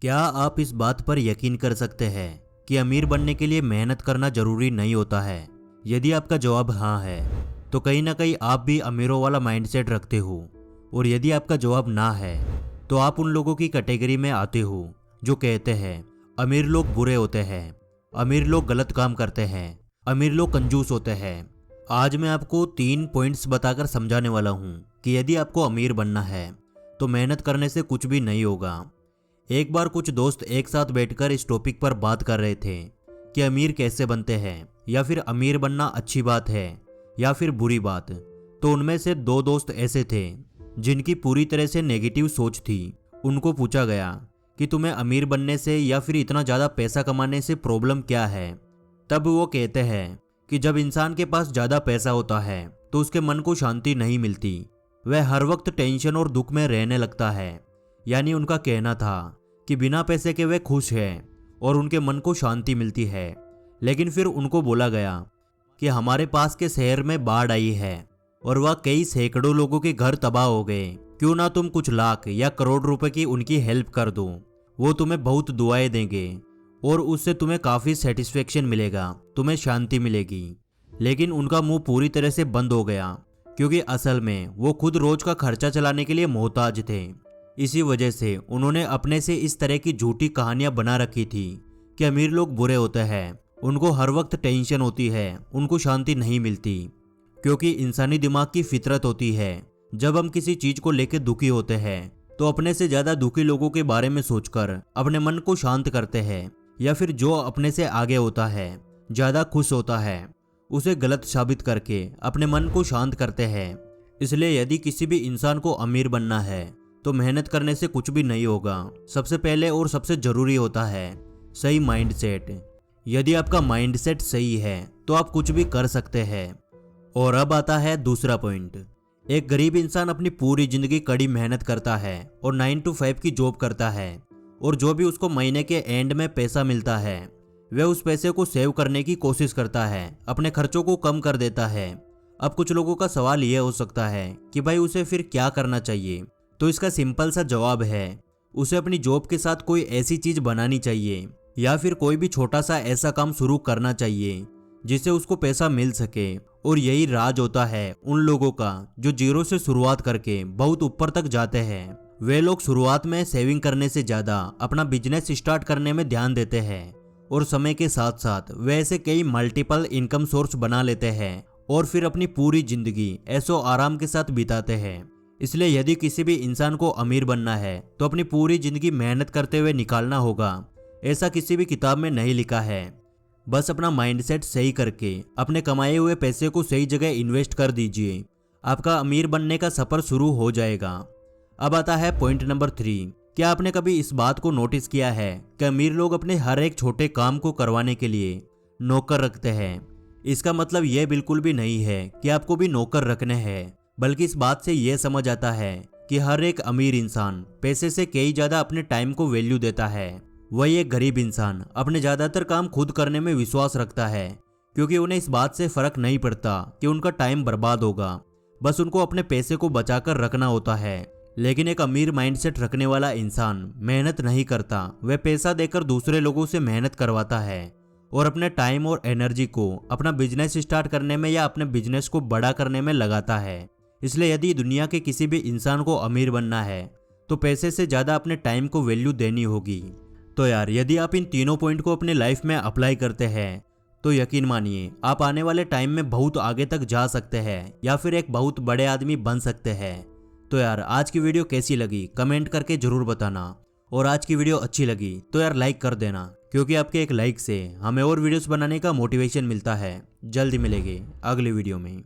क्या आप इस बात पर यकीन कर सकते हैं कि अमीर बनने के लिए मेहनत करना जरूरी नहीं होता है? यदि आपका जवाब हाँ है तो कहीं ना कहीं आप भी अमीरों वाला माइंडसेट रखते हो, और यदि आपका जवाब ना है तो आप उन लोगों की कैटेगरी में आते हो जो कहते हैं अमीर लोग बुरे होते हैं, अमीर लोग गलत काम करते हैं, अमीर लोग कंजूस होते हैं। आज मैं आपको 3 पॉइंट्स बताकर समझाने वाला हूँ कि यदि आपको अमीर बनना है तो मेहनत करने से कुछ भी नहीं होगा। एक बार कुछ दोस्त एक साथ बैठकर इस टॉपिक पर बात कर रहे थे कि अमीर कैसे बनते हैं, या फिर अमीर बनना अच्छी बात है या फिर बुरी बात। तो उनमें से 2 दोस्त ऐसे थे जिनकी पूरी तरह से नेगेटिव सोच थी। उनको पूछा गया कि तुम्हें अमीर बनने से या फिर इतना ज़्यादा पैसा कमाने से प्रॉब्लम क्या है। तब वो कहते हैं कि जब इंसान के पास ज़्यादा पैसा होता है तो उसके मन को शांति नहीं मिलती, वह हर वक्त टेंशन और दुख में रहने लगता है। यानी उनका कहना था कि बिना पैसे के वे खुश हैं और उनके मन को शांति मिलती है। लेकिन फिर उनको बोला गया कि हमारे पास के शहर में बाढ़ आई है और वह कई सैकड़ों लोगों के घर तबाह हो गए, क्यों ना तुम कुछ लाख या करोड़ रुपए की उनकी हेल्प कर दो, वो तुम्हें बहुत दुआएं देंगे और उससे तुम्हें काफ़ी सेटिस्फेक्शन मिलेगा, तुम्हें शांति मिलेगी। लेकिन उनका मुंह पूरी तरह से बंद हो गया, क्योंकि असल में वो खुद रोज का खर्चा चलाने के लिए मोहताज थे। इसी वजह से उन्होंने अपने से इस तरह की झूठी कहानियां बना रखी थी कि अमीर लोग बुरे होते हैं, उनको हर वक्त टेंशन होती है, उनको शांति नहीं मिलती। क्योंकि इंसानी दिमाग की फितरत होती है, जब हम किसी चीज को लेकर दुखी होते हैं तो अपने से ज्यादा दुखी लोगों के बारे में सोचकर अपने मन को शांत करते हैं, या फिर जो अपने से आगे होता है, ज्यादा खुश होता है, उसे गलत साबित करके अपने मन को शांत करते हैं। इसलिए यदि किसी भी इंसान को अमीर बनना है तो मेहनत करने से कुछ भी नहीं होगा। सबसे पहले और सबसे जरूरी होता है सही माइंडसेट। यदि आपका माइंडसेट सही है तो आप कुछ भी कर सकते हैं। और अब आता है दूसरा पॉइंट। एक गरीब इंसान अपनी पूरी जिंदगी कड़ी मेहनत करता है और 9 to 5 की जॉब करता है, और जो भी उसको महीने के एंड में पैसा मिलता है वह उस पैसे को सेव करने की कोशिश करता है, अपने खर्चों को कम कर देता है। अब कुछ लोगों का सवाल यह हो सकता है कि भाई उसे फिर क्या करना चाहिए। तो इसका सिंपल सा जवाब है, उसे अपनी जॉब के साथ कोई ऐसी चीज बनानी चाहिए, या फिर कोई भी छोटा सा ऐसा काम शुरू करना चाहिए जिससे उसको पैसा मिल सके। और यही राज होता है उन लोगों का जो जीरो से शुरुआत करके बहुत ऊपर तक जाते हैं। वे लोग शुरुआत में सेविंग करने से ज्यादा अपना बिजनेस स्टार्ट करने में ध्यान देते हैं, और समय के साथ साथ वे ऐसे कई मल्टीपल इनकम सोर्स बना लेते हैं और फिर अपनी पूरी जिंदगी ऐशो आराम के साथ बिताते हैं। इसलिए यदि किसी भी इंसान को अमीर बनना है तो अपनी पूरी जिंदगी मेहनत करते हुए निकालना होगा। ऐसा किसी भी किताब में नहीं लिखा है। बस अपना माइंडसेट सही करके अपने कमाए हुए पैसे को सही जगह इन्वेस्ट कर दीजिए, आपका अमीर बनने का सफर शुरू हो जाएगा। अब आता है पॉइंट नंबर 3। क्या आपने कभी इस बात को नोटिस किया है कि अमीर लोग अपने हर एक छोटे काम को करवाने के लिए नौकर रखते हैं? इसका मतलब यह बिल्कुल भी नहीं है कि आपको भी नौकर रखने हैं, बल्कि इस बात से यह समझ आता है कि हर एक अमीर इंसान पैसे से कई ज्यादा अपने टाइम को वैल्यू देता है। वही एक गरीब इंसान अपने ज्यादातर काम खुद करने में विश्वास रखता है, क्योंकि उन्हें इस बात से फर्क नहीं पड़ता कि उनका टाइम बर्बाद होगा, बस उनको अपने पैसे को बचाकर रखना होता है। लेकिन एक अमीर माइंडसेट रखने वाला इंसान मेहनत नहीं करता, वह पैसा देकर दूसरे लोगों से मेहनत करवाता है और अपने टाइम और एनर्जी को अपना बिजनेस स्टार्ट करने में या अपने बिजनेस को बड़ा करने में लगाता है। इसलिए यदि दुनिया के किसी भी इंसान को अमीर बनना है तो पैसे से ज़्यादा अपने टाइम को वैल्यू देनी होगी। तो यार, यदि आप इन तीनों पॉइंट को अपने लाइफ में अप्लाई करते हैं तो यकीन मानिए आप आने वाले टाइम में बहुत आगे तक जा सकते हैं, या फिर एक बहुत बड़े आदमी बन सकते हैं। तो यार, आज की वीडियो कैसी लगी कमेंट करके जरूर बताना, और आज की वीडियो अच्छी लगी तो यार लाइक कर देना, क्योंकि आपके एक लाइक से हमें और वीडियोस बनाने का मोटिवेशन मिलता है। जल्दी मिलेंगे अगली वीडियो में।